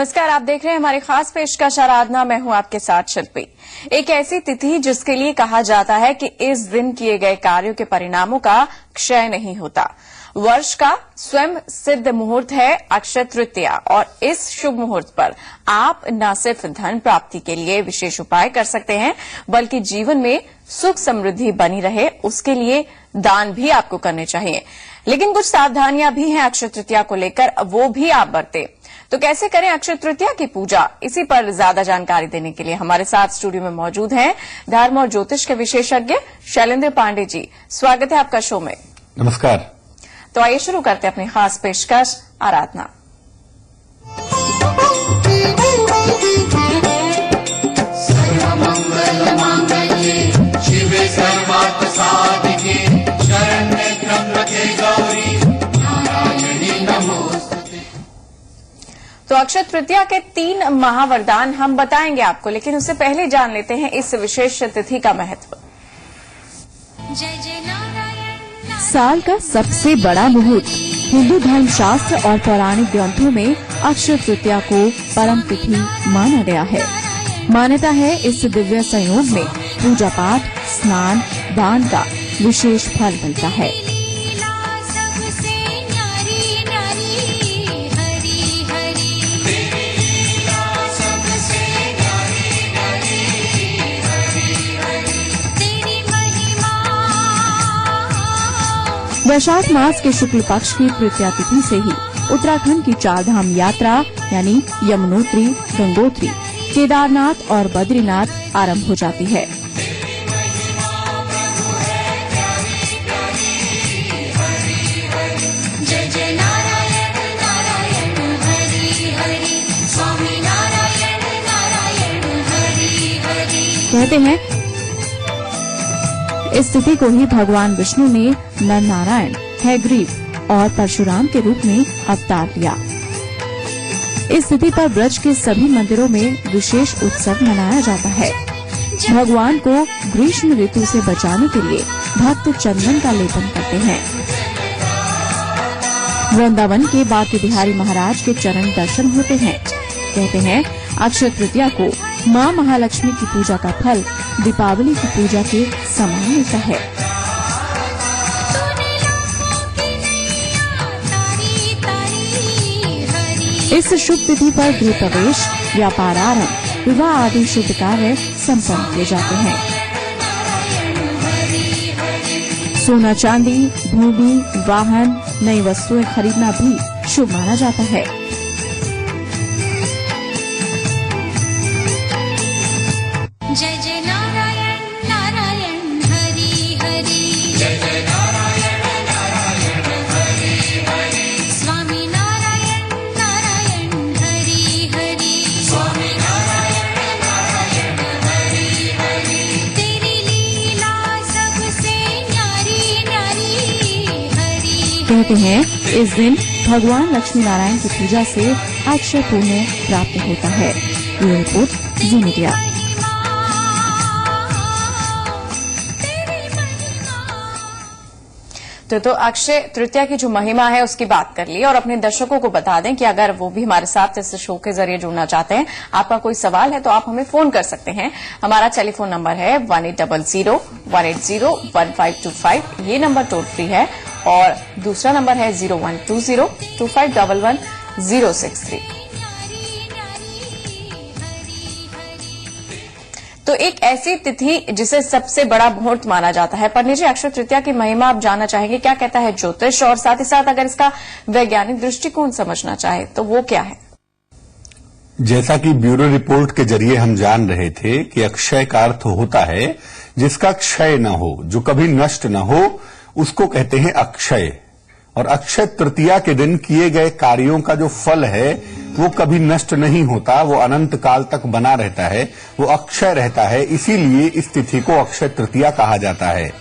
नमस्कार, आप देख रहे हैं हमारी खास पेशकश आराधना। मैं हूं आपके साथ शिल्पी। एक ऐसी तिथि जिसके लिए कहा जाता है कि इस दिन किए गए कार्यों के परिणामों का क्षय नहीं होता। वर्ष का स्वयं सिद्ध मुहूर्त है अक्षय तृतीया, और इस शुभ मुहूर्त पर आप न सिर्फ धन प्राप्ति के लिए विशेष उपाय कर सकते हैं, बल्कि जीवन में सुख समृद्धि बनी रहे उसके लिए दान भी आपको करने चाहिए। लेकिन कुछ सावधानियां भी हैं अक्षय तृतीया को लेकर, वो भी आप बरतें। तो कैसे करें अक्षय तृतीया की पूजा, इसी पर ज्यादा जानकारी देने के लिए हमारे साथ स्टूडियो में मौजूद हैं धर्म और ज्योतिष के विशेषज्ञ शैलेंद्र पांडे जी। स्वागत है आपका शो में। नमस्कार। तो आइए शुरू करते हैं अपनी खास पेशकश आराधना। सर्वमंगल मांगल्ये शिवे सर्वार्थ साधिके शरण्ये त्र्यंबके गौरी नारायणी नमोस्तुते। तो अक्षय तृतीया के 3 महावरदान हम बताएंगे आपको, लेकिन उससे पहले जान लेते हैं इस विशेष तिथि का महत्व। जय जय नारायण। साल का सबसे बड़ा मुहूर्त। हिंदू धर्म शास्त्र और पौराणिक ग्रंथों में अक्षय तृतीया को परम तिथि माना गया है। मान्यता है इस दिव्य संयोग में पूजा पाठ, स्नान, दान का विशेष फल मिलता है। वैशाख मास के शुक्ल पक्ष की तृतीया तिथि से ही उत्तराखंड की 4 धाम यात्रा यानी यमुनोत्री, गंगोत्री, केदारनाथ और बद्रीनाथ आरंभ हो जाती है। जय जय नारायण नारायण हरि हरि, स्वामी नारायण नारायण हरि हरि। कहते हैं इस तिथि को ही भगवान विष्णु ने नर नारायण, हयग्रीव और परशुराम के रूप में अवतार लिया। इस तिथि पर ब्रज के सभी मंदिरों में विशेष उत्सव मनाया जाता है। भगवान को ग्रीष्म ऋतु से बचाने के लिए भक्त चंदन का लेपन करते हैं। वृंदावन के बांके बिहारी महाराज के चरण दर्शन होते हैं। कहते हैं अक्षय तृतीया को मां महालक्ष्मी की पूजा का फल दीपावली की पूजा के समान मिलता है। इस शुभ तिथि पर गृह प्रवेश, व्यापार आरंभ, विवाह आदि शुभ कार्य संपन्न किए जाते हैं। सोना चांदी, भूमि, वाहन, नई वस्तुएं खरीदना भी शुभ माना जाता है। जय जय नारायण नारायण हरि हरि, जय जय नारायण नारायण हरि हरि, स्वामी नारायण नारायण हरि हरि, स्वामी नारायण नारायण हरि हरि, तेरी लीला सबसे न्यारी न्यारी हरि। कहते हैं इस दिन भगवान लक्ष्मी नारायण की पूजा से अक्षय पुण्य प्राप्त होता है। ये रिपोर्ट जी मीडिया। तो अक्षय तृतीया की जो महिमा है उसकी बात कर ली, और अपने दर्शकों को बता दें कि अगर वो भी हमारे साथ इस शो के जरिए जुड़ना चाहते हैं, आपका कोई सवाल है तो आप हमें फोन कर सकते हैं। हमारा टेलीफोन नंबर है 1800-180-1525। ये नंबर टोल फ्री है, और दूसरा नंबर है 0120-2511-063। तो एक ऐसी तिथि जिसे सबसे बड़ा मुहूर्त माना जाता है। पंडित जी, अक्षय तृतीया की महिमा आप जानना चाहेंगे, क्या कहता है ज्योतिष, और साथ ही साथ अगर इसका वैज्ञानिक दृष्टिकोण समझना चाहे तो वो क्या है? जैसा कि ब्यूरो रिपोर्ट के जरिए हम जान रहे थे कि अक्षय का अर्थ होता है जिसका क्षय न हो, जो कभी नष्ट न हो, उसको कहते हैं अक्षय। और अक्षय तृतीया के दिन किए गए कार्यों का जो फल है वो कभी नष्ट नहीं होता, वो अनंत काल तक बना रहता है, वो अक्षय रहता है। इसीलिए इस तिथि को अक्षय तृतीया कहा जाता है।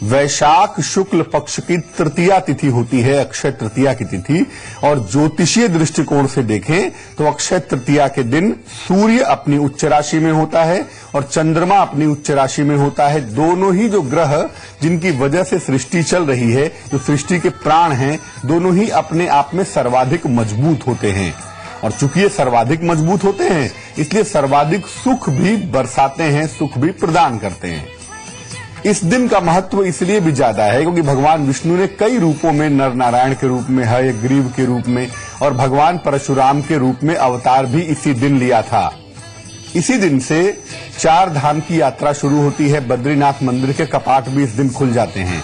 वैशाख शुक्ल पक्ष की तृतीया तिथि होती है अक्षय तृतीया की तिथि। और ज्योतिषीय दृष्टिकोण से देखें तो अक्षय तृतीया के दिन सूर्य अपनी उच्च राशि में होता है और चंद्रमा अपनी उच्च राशि में होता है। दोनों ही जो ग्रह जिनकी वजह से सृष्टि चल रही है, जो सृष्टि के प्राण हैं, दोनों ही अपने आप में सर्वाधिक मजबूत होते हैं। और चूंकि ये सर्वाधिक मजबूत होते हैं, इसलिए सर्वाधिक सुख भी बरसाते हैं, सुख भी प्रदान करते हैं। इस दिन का महत्व इसलिए भी ज्यादा है क्योंकि भगवान विष्णु ने कई रूपों में, नर नारायण के रूप में, हयग्रीव के रूप में और भगवान परशुराम के रूप में अवतार भी इसी दिन लिया था। इसी दिन से 4 धाम की यात्रा शुरू होती है। बद्रीनाथ मंदिर के कपाट भी इस दिन खुल जाते हैं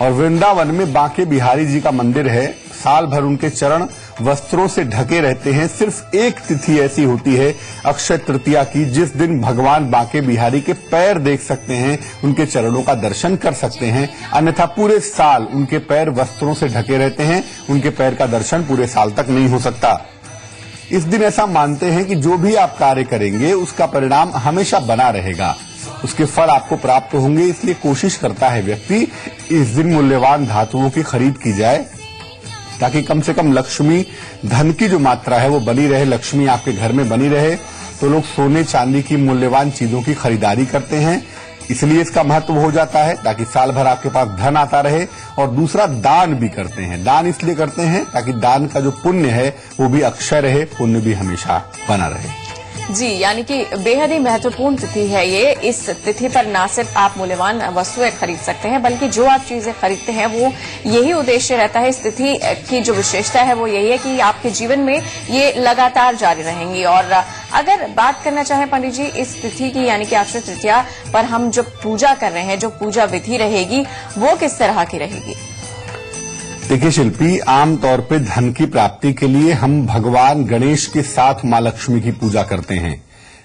और वृंदावन में बांके बिहारी जी का मंदिर है। साल भर उनके चरण वस्त्रों से ढके रहते हैं। सिर्फ एक तिथि ऐसी होती है अक्षय तृतीया की, जिस दिन भगवान बांके बिहारी के पैर देख सकते हैं, उनके चरणों का दर्शन कर सकते हैं। अन्यथा पूरे साल उनके पैर वस्त्रों से ढके रहते हैं, उनके पैर का दर्शन पूरे साल तक नहीं हो सकता। इस दिन ऐसा मानते हैं कि जो भी आप कार्य करेंगे उसका परिणाम हमेशा बना रहेगा, उसके फल आपको प्राप्त होंगे। इसलिए कोशिश करता है व्यक्ति इस दिन मूल्यवान धातुओं की खरीद की जाए ताकि कम से कम लक्ष्मी, धन की जो मात्रा है वो बनी रहे, लक्ष्मी आपके घर में बनी रहे। तो लोग सोने चांदी की मूल्यवान चीजों की खरीदारी करते हैं, इसलिए इसका महत्व हो जाता है ताकि साल भर आपके पास धन आता रहे। और दूसरा, दान भी करते हैं। दान इसलिए करते हैं ताकि दान का जो पुण्य है वो भी अक्षय रहे, पुण्य भी हमेशा बना रहे। जी, यानी कि बेहद ही महत्वपूर्ण तिथि है ये। इस तिथि पर न सिर्फ आप मूल्यवान वस्तुएं खरीद सकते हैं, बल्कि जो आप चीजें खरीदते हैं वो यही उद्देश्य रहता है। इस तिथि की जो विशेषता है वो यही है कि आपके जीवन में ये लगातार जारी रहेंगी। और अगर बात करना चाहें पंडित जी इस तिथि की, यानी कि अक्षय तृतीया पर हम जो पूजा कर रहे हैं, जो पूजा विधि रहेगी वो किस तरह की रहेगी? देखिए शिल्पी, आमतौर पे धन की प्राप्ति के लिए हम भगवान गणेश के साथ मां लक्ष्मी की पूजा करते हैं,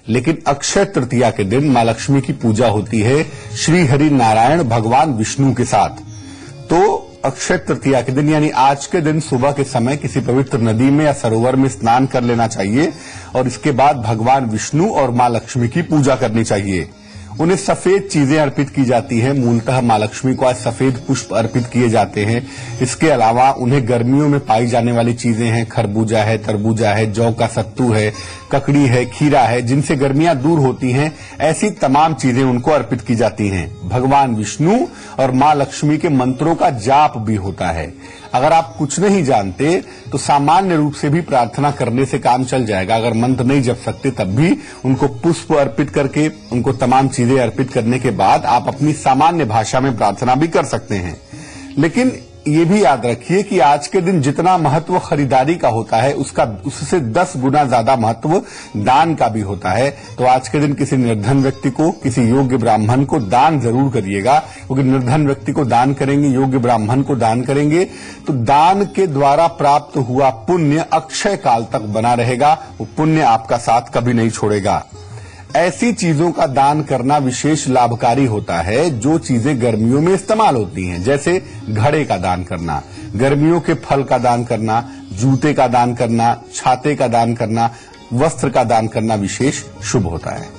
लेकिन अक्षय तृतीया के दिन मां लक्ष्मी की पूजा होती है श्री हरि नारायण भगवान विष्णु के साथ। तो अक्षय तृतीया के दिन यानी आज के दिन सुबह के समय किसी पवित्र नदी में या सरोवर में स्नान कर लेना चाहिए और इसके बाद भगवान विष्णु और मां लक्ष्मी की पूजा करनी चाहिए। उन्हें सफेद चीजें अर्पित की जाती हैं। मूलतः मां लक्ष्मी को आज सफेद पुष्प अर्पित किए जाते हैं। इसके अलावा उन्हें गर्मियों में पाई जाने वाली चीजें हैं, खरबूजा है, तरबूजा है, जौ का सत्तू है, ककड़ी है, खीरा है, जिनसे गर्मियां दूर होती हैं, ऐसी तमाम चीजें उनको अर्पित की जाती हैं। भगवान विष्णु और मां लक्ष्मी के मंत्रों का जाप भी होता है। अगर आप कुछ नहीं जानते तो सामान्य रूप से भी प्रार्थना करने से काम चल जाएगा। अगर मंत्र नहीं जप सकते तब भी उनको पुष्प अर्पित करके, उनको तमाम चीजें अर्पित करने के बाद आप अपनी सामान्य भाषा में प्रार्थना भी कर सकते हैं। लेकिन ये भी याद रखिए कि आज के दिन जितना महत्व खरीदारी का होता है उससे 10 गुना ज्यादा महत्व दान का भी होता है। तो आज के दिन किसी निर्धन व्यक्ति को, किसी योग्य ब्राह्मण को दान जरूर करिएगा, क्योंकि निर्धन व्यक्ति को दान करेंगे, योग्य ब्राह्मण को दान करेंगे तो दान के द्वारा प्राप्त हुआ पुण्य अक्षय काल तक बना रहेगा। वो पुण्य आपका साथ कभी नहीं छोड़ेगा। ऐसी चीजों का दान करना विशेष लाभकारी होता है जो चीजें गर्मियों में इस्तेमाल होती हैं, जैसे घड़े का दान करना, गर्मियों के फल का दान करना, जूते का दान करना, छाते का दान करना, वस्त्र का दान करना विशेष शुभ होता है।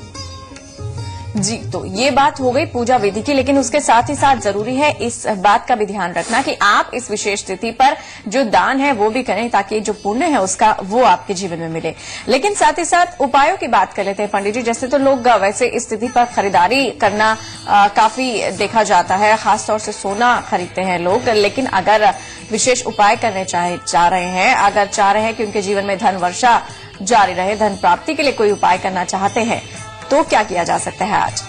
जी, तो ये बात हो गई पूजा विधि की, लेकिन उसके साथ ही साथ जरूरी है इस बात का भी ध्यान रखना कि आप इस विशेष तिथि पर जो दान है वो भी करें ताकि जो पुण्य है उसका वो आपके जीवन में मिले। लेकिन साथ ही साथ उपायों की बात कर लेते हैं पंडित जी। जैसे तो लोग वैसे इस तिथि पर खरीदारी करना काफी देखा जाता है, खासतौर से सोना खरीदते हैं लोग। लेकिन अगर विशेष उपाय करने चाह रहे हैं, अगर चाह रहे हैं कि उनके जीवन में धन वर्षा जारी रहे, धन प्राप्ति के लिए कोई उपाय करना चाहते हैं तो क्या किया जा सकता है? आज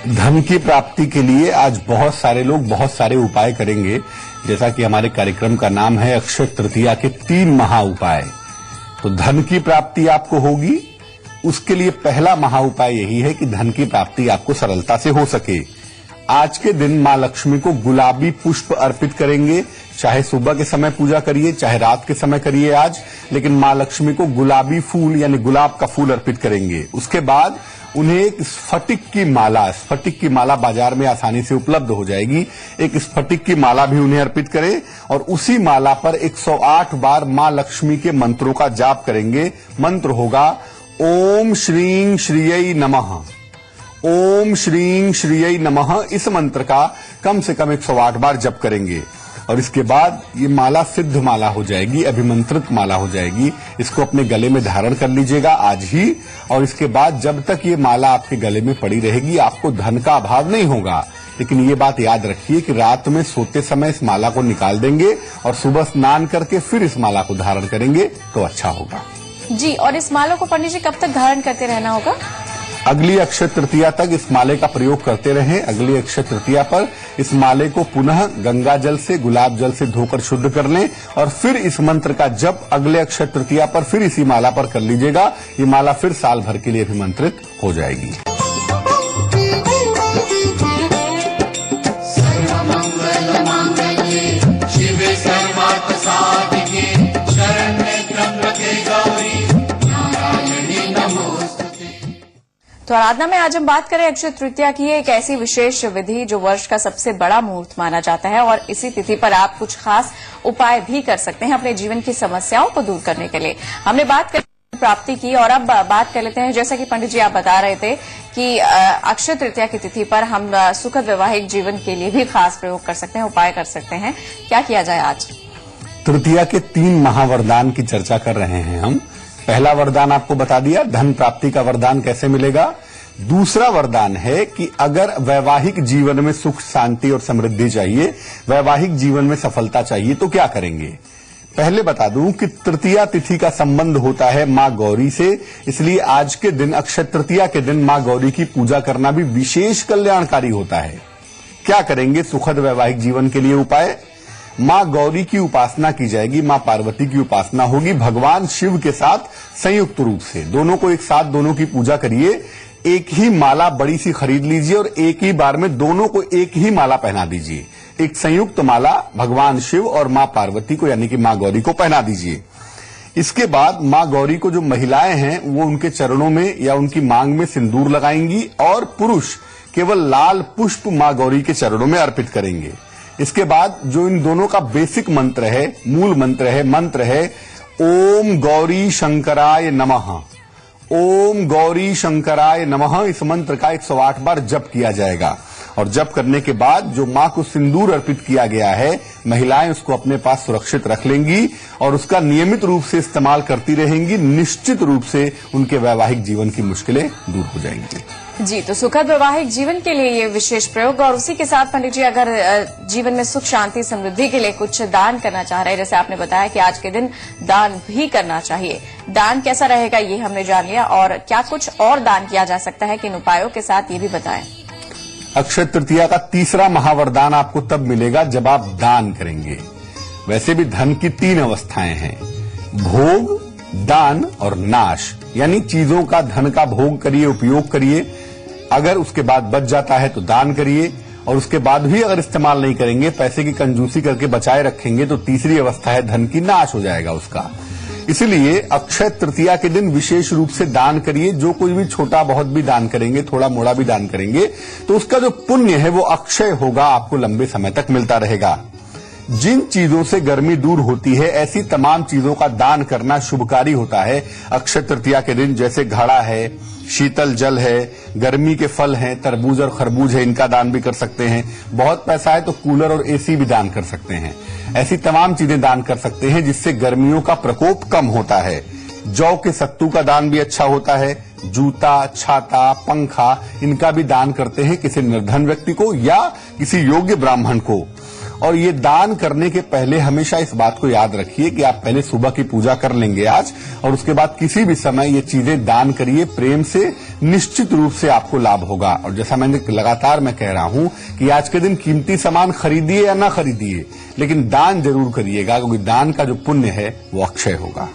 धन की प्राप्ति के लिए आज बहुत सारे लोग बहुत सारे उपाय करेंगे। जैसा कि हमारे कार्यक्रम का नाम है अक्षय तृतीया के 3 महा उपाय। तो धन की प्राप्ति आपको होगी, उसके लिए पहला महा उपाय यही है कि धन की प्राप्ति आपको सरलता से हो सके। आज के दिन मां लक्ष्मी को गुलाबी पुष्प अर्पित करेंगे। चाहे सुबह के समय पूजा करिए, चाहे रात के समय करिए आज, लेकिन मां लक्ष्मी को गुलाबी फूल यानी गुलाब का फूल अर्पित करेंगे। उसके बाद उन्हें एक स्फटिक की माला बाजार में आसानी से उपलब्ध हो जाएगी। एक स्फटिक की माला भी उन्हें अर्पित करें और उसी माला पर 108 बार मां लक्ष्मी के मंत्रों का जाप करेंगे। मंत्र होगा ओम श्रीं श्रीयै नमः, ओम श्रीं श्रीयै नमः। इस मंत्र का कम से कम 108 बार जप करेंगे और इसके बाद ये माला सिद्ध माला हो जाएगी, अभिमंत्रित माला हो जाएगी। इसको अपने गले में धारण कर लीजिएगा आज ही, और इसके बाद जब तक ये माला आपके गले में पड़ी रहेगी आपको धन का अभाव नहीं होगा। लेकिन ये बात याद रखिए कि रात में सोते समय इस माला को निकाल देंगे और सुबह स्नान करके फिर इस माला को धारण करेंगे तो अच्छा होगा। जी, और इस माला को पंडित जी कब तक धारण करते रहना होगा? अगली अक्षय तृतीया तक इस माले का प्रयोग करते रहें। अगली अक्षय तृतीया पर इस माले को पुनः गंगा जल से, गुलाब जल से धोकर शुद्ध कर लें और फिर इस मंत्र का जप अगले अक्षय तृतीया पर फिर इसी माला पर कर लीजिएगा। ये माला फिर साल भर के लिए अभिमंत्रित हो जाएगी। शिवे सर्वार्थ साधिके शरण्ये त्र्यंबके गौरी नारायणी नमोस्तुते। तो आराधना में आज हम बात करें अक्षय तृतीया की एक ऐसी विशेष विधि जो वर्ष का सबसे बड़ा मुहूर्त माना जाता है और इसी तिथि पर आप कुछ खास उपाय भी कर सकते हैं अपने जीवन की समस्याओं को दूर करने के लिए। हमने बात कर प्राप्ति की और अब बात कर लेते हैं, जैसा कि पंडित जी आप बता रहे थे कि अक्षय तृतीया की तिथि पर हम सुखद वैवाहिक जीवन के लिए भी खास प्रयोग कर सकते हैं, उपाय कर सकते हैं। क्या किया जाए आज? तृतीया के 3 महावरदान की चर्चा कर रहे हैं हम। पहला वरदान आपको बता दिया, धन प्राप्ति का वरदान कैसे मिलेगा। दूसरा वरदान है कि अगर वैवाहिक जीवन में सुख, शांति और समृद्धि चाहिए, वैवाहिक जीवन में सफलता चाहिए तो क्या करेंगे। पहले बता दूं कि तृतीया तिथि का संबंध होता है मां गौरी से, इसलिए आज के दिन अक्षय तृतीया के दिन मां गौरी की पूजा करना भी विशेष कल्याणकारी होता है। क्या करेंगे सुखद वैवाहिक जीवन के लिए उपाय? मां गौरी की उपासना की जाएगी, मां पार्वती की उपासना होगी भगवान शिव के साथ संयुक्त रूप से। दोनों को एक साथ दोनों की पूजा करिए। एक ही माला बड़ी सी खरीद लीजिए और एक ही बार में दोनों को एक ही माला पहना दीजिए। एक संयुक्त माला भगवान शिव और मां पार्वती को यानी कि मां गौरी को पहना दीजिए। इसके बाद मां गौरी को जो महिलाएं हैं वो उनके चरणों में या उनकी मांग में सिंदूर लगाएंगी और पुरुष केवल लाल पुष्प मां गौरी के चरणों में अर्पित करेंगे। इसके बाद जो इन दोनों का बेसिक मंत्र है, मूल मंत्र है ओम गौरी शंकराय नमः। ओम गौरी शंकराय नमः इस मंत्र का 108 बार जप किया जाएगा और जप करने के बाद जो मां को सिंदूर अर्पित किया गया है, महिलाएं उसको अपने पास सुरक्षित रख लेंगी और उसका नियमित रूप से इस्तेमाल करती रहेंगी। निश्चित रूप से उनके वैवाहिक जीवन की मुश्किलें दूर हो जाएंगी। जी, तो सुखद वैवाहिक जीवन के लिए ये विशेष प्रयोग। और उसी के साथ पंडित जी अगर जीवन में सुख, शांति, समृद्धि के लिए कुछ दान करना चाह रहे हैं, जैसे आपने बताया कि आज के दिन दान भी करना चाहिए, दान कैसा रहेगा ये हमने जान लिया, और क्या कुछ और दान किया जा सकता है किन उपायों के साथ ये भी बताएं। अक्षय तृतीया का तीसरा महावरदान आपको तब मिलेगा जब आप दान करेंगे। वैसे भी धन की 3 अवस्थाएं हैं, भोग, दान और नाश। यानी चीजों का, धन का भोग करिए, उपयोग करिए, अगर उसके बाद बच जाता है तो दान करिए और उसके बाद भी अगर इस्तेमाल नहीं करेंगे, पैसे की कंजूसी करके बचाए रखेंगे तो तीसरी अवस्था है धन की नाश हो जाएगा उसका। इसलिए अक्षय तृतीया के दिन विशेष रूप से दान करिए। जो कोई भी छोटा बहुत भी दान करेंगे, थोड़ा मोड़ा भी दान करेंगे तो उसका जो पुण्य है वो अक्षय होगा, आपको लंबे समय तक मिलता रहेगा। जिन चीजों से गर्मी दूर होती है ऐसी तमाम चीजों का दान करना शुभकारी होता है अक्षय तृतीया के दिन। जैसे घड़ा है, शीतल जल है, गर्मी के फल हैं, तरबूज और खरबूज है, इनका दान भी कर सकते हैं। बहुत पैसा है तो कूलर और एसी भी दान कर सकते हैं। ऐसी तमाम चीजें दान कर सकते हैं जिससे गर्मियों का प्रकोप कम होता है। जौ के सत्तू का दान भी अच्छा होता है। जूता, छाता, पंखा इनका भी दान करते हैं किसी निर्धन व्यक्ति को या किसी योग्य ब्राह्मण को। और ये दान करने के पहले हमेशा इस बात को याद रखिए कि आप पहले सुबह की पूजा कर लेंगे आज, और उसके बाद किसी भी समय ये चीजें दान करिए प्रेम से, निश्चित रूप से आपको लाभ होगा। और जैसा मैंने लगातार मैं कह रहा हूं कि आज के दिन कीमती सामान खरीदिए या ना खरीदिए, लेकिन दान जरूर करिएगा क्योंकि दान का जो पुण्य है वो अक्षय होगा।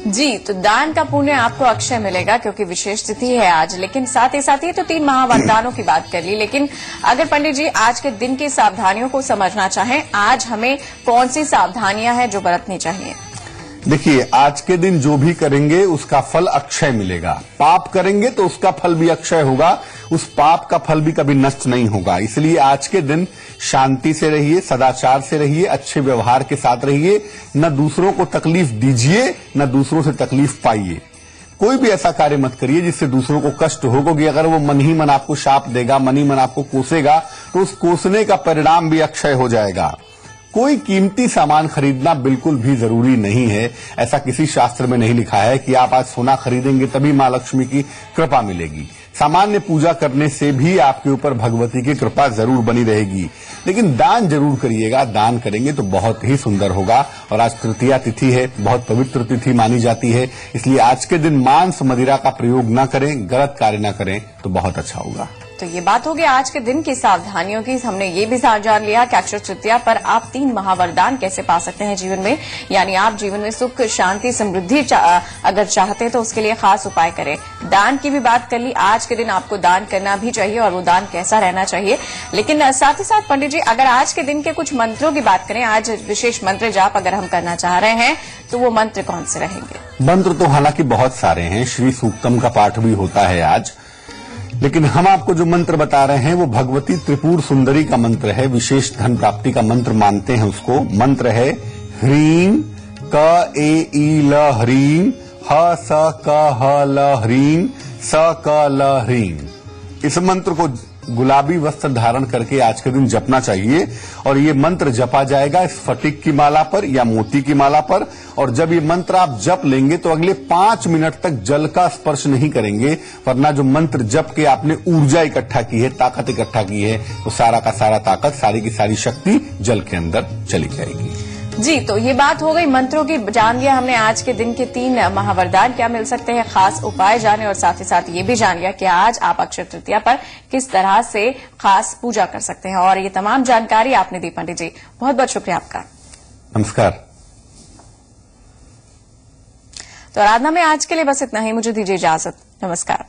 जी, तो दान का पुण्य आपको अक्षय मिलेगा क्योंकि विशेष तिथि है आज। लेकिन साथ ही तो 3 महावरदानों की बात कर ली, लेकिन अगर पंडित जी आज के दिन की सावधानियों को समझना चाहें, आज हमें कौन सी सावधानियां हैं जो बरतनी चाहिए? देखिए, आज के दिन जो भी करेंगे उसका फल अक्षय मिलेगा। पाप करेंगे तो उसका फल भी अक्षय होगा, उस पाप का फल भी कभी नष्ट नहीं होगा। इसलिए आज के दिन शांति से रहिए, सदाचार से रहिए, अच्छे व्यवहार के साथ रहिए, न दूसरों को तकलीफ दीजिए न दूसरों से तकलीफ पाइए। कोई भी ऐसा कार्य मत करिए जिससे दूसरों को कष्ट हो, क्योंकि अगर वो मन ही मन आपको शाप देगा, मन ही मन आपको कोसेगा तो उस कोसने का परिणाम भी अक्षय हो जाएगा। कोई कीमती सामान खरीदना बिल्कुल भी जरूरी नहीं है। ऐसा किसी शास्त्र में नहीं लिखा है कि आप आज सोना खरीदेंगे तभी मां लक्ष्मी की कृपा मिलेगी। सामान्य पूजा करने से भी आपके ऊपर भगवती की कृपा जरूर बनी रहेगी, लेकिन दान जरूर करिएगा। दान करेंगे तो बहुत ही सुंदर होगा। और आज तृतीया तिथि है, बहुत पवित्र तिथि मानी जाती है, इसलिए आज के दिन मांस मदिरा का प्रयोग न करें, गलत कार्य न करें तो बहुत अच्छा होगा। तो ये बात हो गई आज के दिन की सावधानियों की। हमने ये भी जान लिया कि अक्षय तृतीया पर आप 3 महावरदान कैसे पा सकते हैं जीवन में, यानी आप जीवन में सुख, शांति, समृद्धि अगर चाहते हैं तो उसके लिए खास उपाय करें। दान की भी बात कर ली, आज के दिन आपको दान करना भी चाहिए और वो दान कैसा रहना चाहिए। लेकिन साथ ही साथ पंडित जी, अगर आज के दिन के कुछ मंत्रों की बात करें, आज विशेष मंत्र जाप अगर हम करना चाह रहे हैं तो वो मंत्र कौन से रहेंगे? मंत्र तो हालांकि बहुत सारे हैं, श्री सूक्तम का पाठ भी होता है आज, लेकिन हम आपको जो मंत्र बता रहे हैं वो भगवती त्रिपुर सुंदरी का मंत्र है। विशेष धन प्राप्ति का मंत्र मानते हैं उसको। मंत्र है ह्रीं क ए ई ल ह्रीं ह स क ह ल ह्रीं स क ल ह्रीं। इस मंत्र को गुलाबी वस्त्र धारण करके आज के दिन जपना चाहिए और ये मंत्र जपा जाएगा स्फटिक की माला पर या मोती की माला पर। और जब ये मंत्र आप जप लेंगे तो अगले 5 मिनट तक जल का स्पर्श नहीं करेंगे, वरना जो मंत्र जप के आपने ऊर्जा इकट्ठा की है, ताकत इकट्ठा की है, तो सारा का सारा ताकत, सारी की सारी शक्ति जल के अंदर चली जाएगी। जी, तो ये बात हो गई मंत्रों की। जान लिया हमने आज के दिन के 3 महावरदान क्या मिल सकते हैं, खास उपाय जाने, और साथ ही साथ ये भी जान लिया कि आज आप अक्षय तृतीया पर किस तरह से खास पूजा कर सकते हैं। और ये तमाम जानकारी आपने दी पंडित जी, बहुत बहुत शुक्रिया आपका। नमस्कार। तो आराधना में आज के लिए बस इतना ही, मुझे दीजिए इजाजत। नमस्कार।